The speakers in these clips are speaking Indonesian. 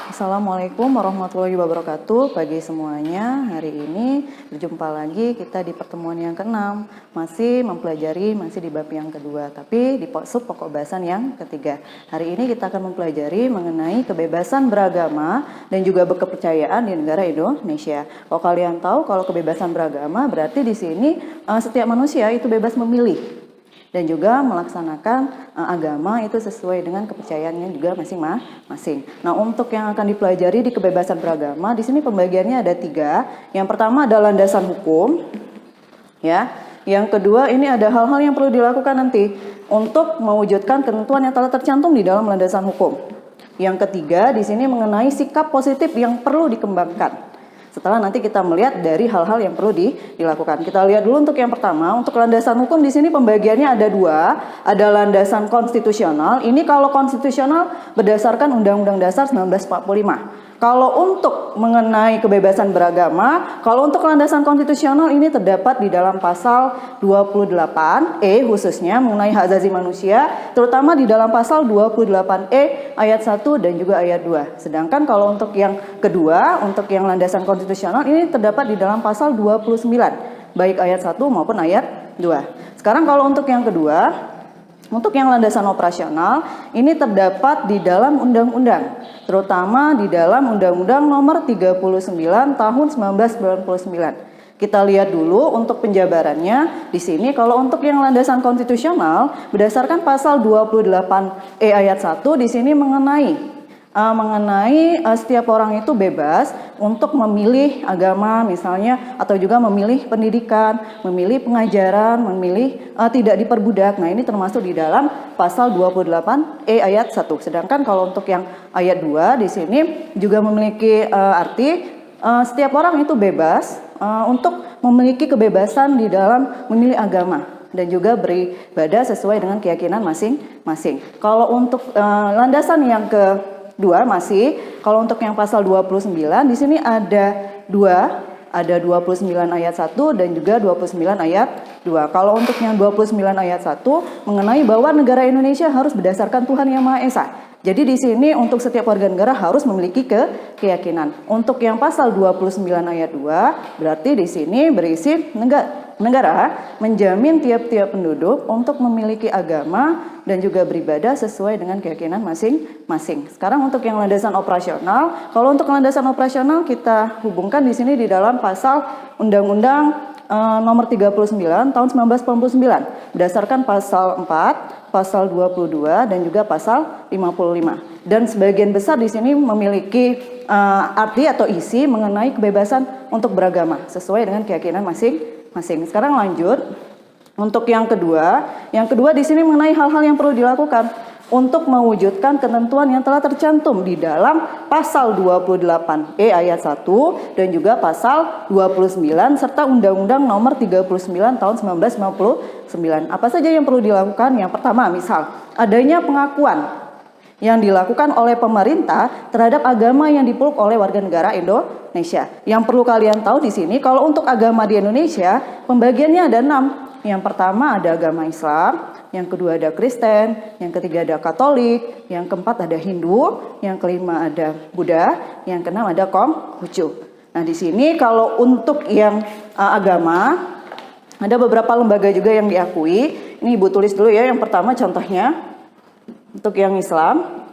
Assalamualaikum warahmatullahi wabarakatuh. Pagi semuanya, hari ini berjumpa lagi kita di pertemuan yang ke-6. Masih di bab yang kedua, tapi di sub pokok bahasan yang ketiga. Hari ini kita akan mempelajari mengenai kebebasan beragama dan juga kepercayaan di negara Indonesia. Kalau kalian tahu, kalau kebebasan beragama berarti di sini setiap manusia itu bebas memilih dan juga melaksanakan agama itu sesuai dengan kepercayaannya juga masing-masing. Nah, untuk yang akan dipelajari di kebebasan beragama, di sini pembagiannya ada 3. Yang pertama adalah landasan hukum, ya. Yang kedua, ini ada hal-hal yang perlu dilakukan nanti untuk mewujudkan ketentuan yang telah tercantum di dalam landasan hukum. Yang ketiga, di sini mengenai sikap positif yang perlu dikembangkan. Setelah nanti kita melihat dari hal-hal yang perlu dilakukan. Kita lihat dulu untuk yang pertama, untuk landasan hukum di sini pembagiannya ada 2. Ada landasan konstitusional. Ini kalau konstitusional berdasarkan Undang-Undang Dasar 1945. Kalau untuk mengenai kebebasan beragama, kalau untuk landasan konstitusional ini terdapat di dalam pasal 28E khususnya mengenai hak asasi manusia, terutama di dalam pasal 28E ayat 1 dan juga ayat 2. Sedangkan kalau untuk yang kedua, untuk yang landasan konstitusional ini terdapat di dalam pasal 29, baik ayat 1 maupun ayat 2. Sekarang kalau untuk yang kedua, untuk yang landasan operasional, ini terdapat di dalam undang-undang, terutama di dalam Undang-Undang Nomor 39 Tahun 1999. Kita lihat dulu untuk penjabarannya. Di sini kalau untuk yang landasan konstitusional, berdasarkan pasal 28E ayat 1, di sini mengenai setiap orang itu bebas untuk memilih agama misalnya, atau juga memilih pendidikan, memilih pengajaran, memilih tidak diperbudak. Nah, ini termasuk di dalam pasal 28E ayat 1. Sedangkan kalau untuk yang ayat 2 di sini juga memiliki arti setiap orang itu bebas untuk memiliki kebebasan di dalam memilih agama dan juga beribadah sesuai dengan keyakinan masing-masing. Kalau untuk landasan yang kedua masih, kalau untuk yang pasal 29 di sini ada 2, ada 29 ayat 1 dan juga 29 ayat 2. Kalau untuk yang 29 ayat 1 mengenai bahwa negara Indonesia harus berdasarkan Tuhan Yang Maha Esa. Jadi di sini untuk setiap warga negara harus memiliki keyakinan. Untuk yang pasal 29 ayat 2 berarti di sini berisi negara menjamin tiap-tiap penduduk untuk memiliki agama dan juga beribadah sesuai dengan keyakinan masing-masing. Sekarang untuk yang landasan operasional, kalau untuk landasan operasional kita hubungkan di sini di dalam pasal Undang-Undang Nomor 39 Tahun 1999 berdasarkan pasal 4, pasal 22 dan juga pasal 55. Dan sebagian besar di sini memiliki arti atau isi mengenai kebebasan untuk beragama sesuai dengan keyakinan masing-masing. Sekarang lanjut untuk yang kedua di sini mengenai hal-hal yang perlu dilakukan untuk mewujudkan ketentuan yang telah tercantum di dalam pasal 28E ayat 1 dan juga pasal 29 serta Undang-Undang Nomor 39 Tahun 1999. Apa saja yang perlu dilakukan? Yang pertama, misal adanya pengakuan yang dilakukan oleh pemerintah terhadap agama yang dipeluk oleh warga negara Indonesia. Yang perlu kalian tahu di sini, kalau untuk agama di Indonesia, pembagiannya ada 6. Yang pertama ada agama Islam, yang kedua ada Kristen, yang ketiga ada Katolik, yang keempat ada Hindu, yang kelima ada Buddha, yang keenam ada Konghucu. Nah, di sini kalau untuk yang agama, ada beberapa lembaga juga yang diakui. Ini Ibu tulis dulu ya, yang pertama contohnya. Untuk yang Islam,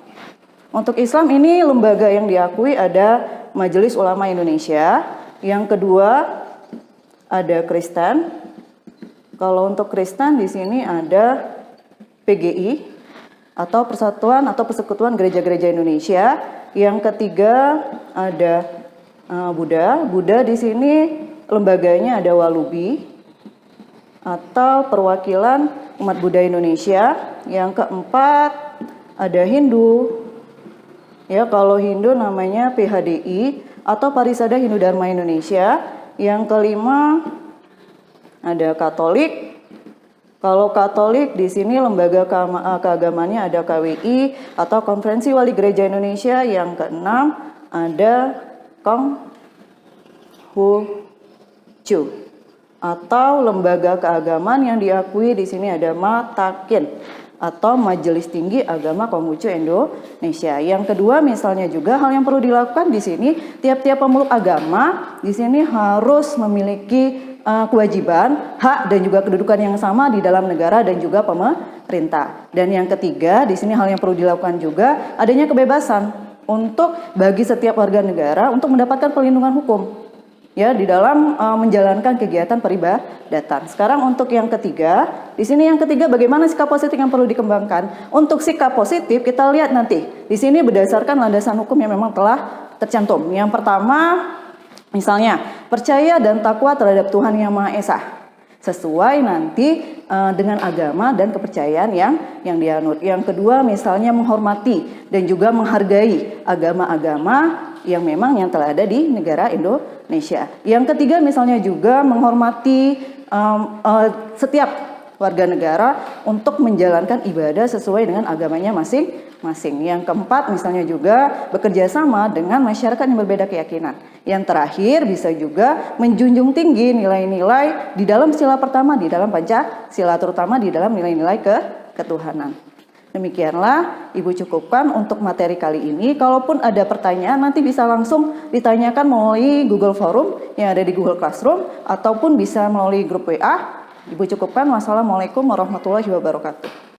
untuk Islam ini lembaga yang diakui ada Majelis Ulama Indonesia. Yang kedua ada Kristen. Kalau untuk Kristen di sini ada PGI atau Persatuan atau Persekutuan Gereja-Gereja Indonesia. Yang ketiga ada Buddha. Buddha di sini lembaganya ada Walubi atau Perwakilan Umat Buddha Indonesia. Yang keempat ada Hindu. Ya, kalau Hindu namanya PHDI atau Parisada Hindu Dharma Indonesia. Yang kelima ada Katolik. Kalau Katolik di sini lembaga keagamaannya ada KWI atau Konferensi Wali Gereja Indonesia. Yang keenam ada Konghucu atau lembaga keagamaan yang diakui di sini ada Matakin. atau Majelis Tinggi Agama Konghucu Indonesia. Yang kedua, misalnya juga hal yang perlu dilakukan di sini, tiap-tiap pemeluk agama di sini harus memiliki kewajiban, hak dan juga kedudukan yang sama di dalam negara dan juga pemerintah. Dan yang ketiga, di sini hal yang perlu dilakukan juga adanya kebebasan untuk bagi setiap warga negara untuk mendapatkan perlindungan hukum ya di dalam menjalankan kegiatan peribadatan. Sekarang untuk yang ketiga, di sini yang ketiga bagaimana sikap positif yang perlu dikembangkan. Untuk sikap positif kita lihat nanti di sini berdasarkan landasan hukum yang memang telah tercantum. Yang pertama, misalnya percaya dan takwa terhadap Tuhan Yang Maha Esa sesuai nanti dengan agama dan kepercayaan yang dianut. Yang kedua, misalnya menghormati dan juga menghargai agama-agama yang memang yang telah ada di negara Indonesia. Yang ketiga, misalnya juga menghormati setiap warga negara untuk menjalankan ibadah sesuai dengan agamanya masing-masing. Yang keempat, misalnya juga bekerja sama dengan masyarakat yang berbeda keyakinan. Yang terakhir, bisa juga menjunjung tinggi nilai-nilai di dalam sila pertama, di dalam Pancasila, terutama di dalam nilai-nilai ketuhanan. Demikianlah Ibu cukupkan untuk materi kali ini. Kalaupun ada pertanyaan nanti bisa langsung ditanyakan melalui Google Forum yang ada di Google Classroom ataupun bisa melalui grup WA. Ibu cukupkan. Wassalamualaikum warahmatullahi wabarakatuh.